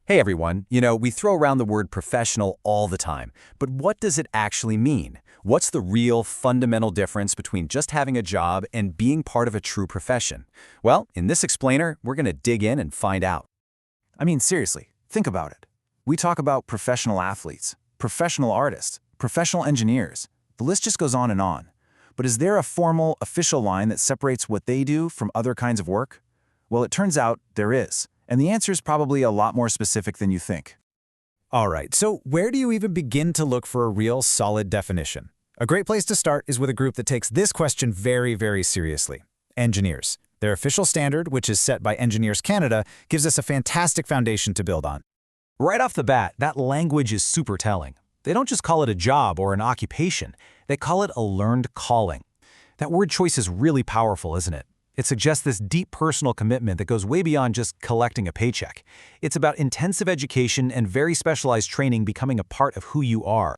Hey everyone, we throw around the word professional all the time, but what does it actually mean? What's the real fundamental difference between just having a job and being part of a true profession? Well, in this explainer, we're going to dig in and find out. I mean, seriously, think about it. We talk about professional athletes, professional artists, professional engineers. The list just goes on and on. But is there a formal, official line that separates what they do from other kinds of work? Well, it turns out there is. And the answer is probably a lot more specific than you think. All right, so where do you even begin to look for a real solid definition? A great place to start is with a group that takes this question very, very seriously. Engineers. Their official standard, which is set by Engineers Canada, gives us a fantastic foundation to build on. Right off the bat, that language is super telling. They don't just call it a job or an occupation, they call it a learned calling. That word choice is really powerful, isn't it? It suggests this deep personal commitment that goes way beyond just collecting a paycheck. It's about intensive education and very specialized training becoming a part of who you are.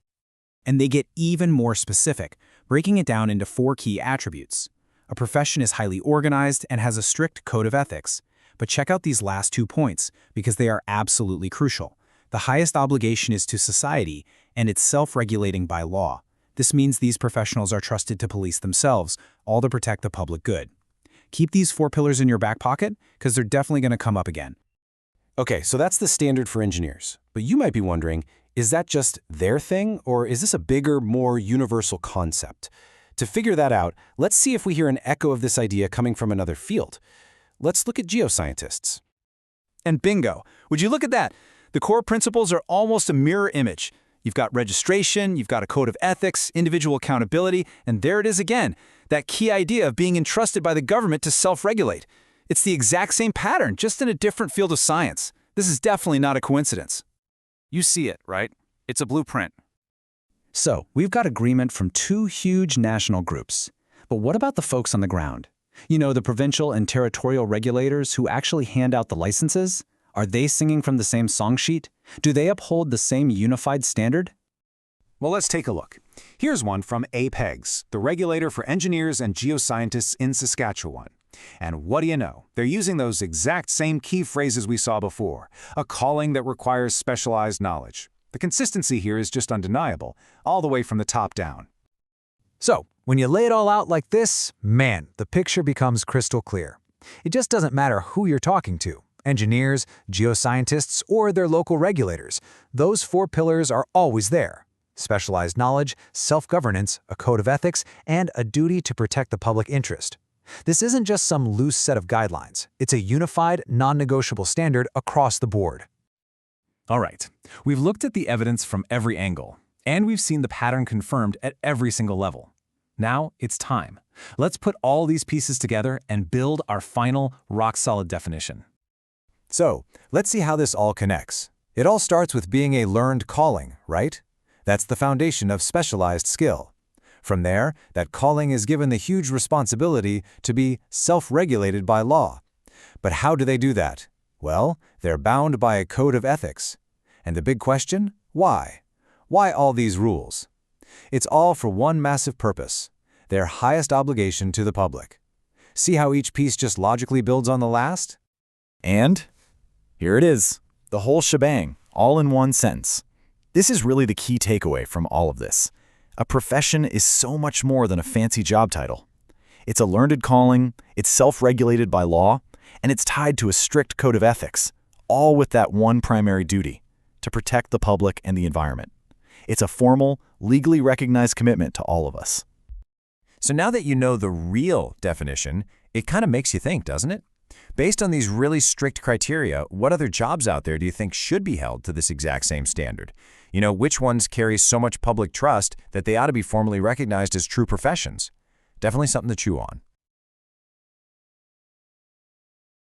And they get even more specific, breaking it down into 4 key attributes. A profession is highly organized and has a strict code of ethics. But check out these last 2 points, because they are absolutely crucial. The highest obligation is to society, and it's self-regulating by law. This means these professionals are trusted to police themselves, all to protect the public good. Keep these 4 pillars in your back pocket, because they're definitely going to come up again. Okay, so that's the standard for engineers. But you might be wondering, is that just their thing, or is this a bigger, more universal concept? To figure that out, let's see if we hear an echo of this idea coming from another field. Let's look at geoscientists. And bingo, would you look at that? The core principles are almost a mirror image. You've got registration, you've got a code of ethics, individual accountability, and there it is again, that key idea of being entrusted by the government to self-regulate. It's the exact same pattern, just in a different field of science. This is definitely not a coincidence. You see it, right? It's a blueprint. So, we've got agreement from 2 huge national groups. But what about the folks on the ground? You know, the provincial and territorial regulators who actually hand out the licenses? Are they singing from the same song sheet? Do they uphold the same unified standard? Well, let's take a look. Here's one from APEGS, the regulator for engineers and geoscientists in Saskatchewan. And what do you know? They're using those exact same key phrases we saw before, a calling that requires specialized knowledge. The consistency here is just undeniable, all the way from the top down. So, when you lay it all out like this, man, the picture becomes crystal clear. It just doesn't matter who you're talking to. Engineers, geoscientists, or their local regulators. Those 4 pillars are always there. Specialized knowledge, self-governance, a code of ethics, and a duty to protect the public interest. This isn't just some loose set of guidelines. It's a unified, non-negotiable standard across the board. All right, we've looked at the evidence from every angle, and we've seen the pattern confirmed at every single level. Now it's time. Let's put all these pieces together and build our final, rock-solid definition. So, let's see how this all connects. It all starts with being a learned calling, right? That's the foundation of specialized skill. From there, that calling is given the huge responsibility to be self-regulated by law. But how do they do that? Well, they're bound by a code of ethics. And the big question? Why? Why all these rules? It's all for one massive purpose, their highest obligation to the public. See how each piece just logically builds on the last? And here it is, the whole shebang, all in one sentence. This is really the key takeaway from all of this. A profession is so much more than a fancy job title. It's a learned calling, it's self-regulated by law, and it's tied to a strict code of ethics, all with that one primary duty, to protect the public and the environment. It's a formal, legally recognized commitment to all of us. So now that you know the real definition, it kind of makes you think, doesn't it? Based on these really strict criteria, what other jobs out there do you think should be held to this exact same standard? Which ones carry so much public trust that they ought to be formally recognized as true professions? Definitely something to chew on.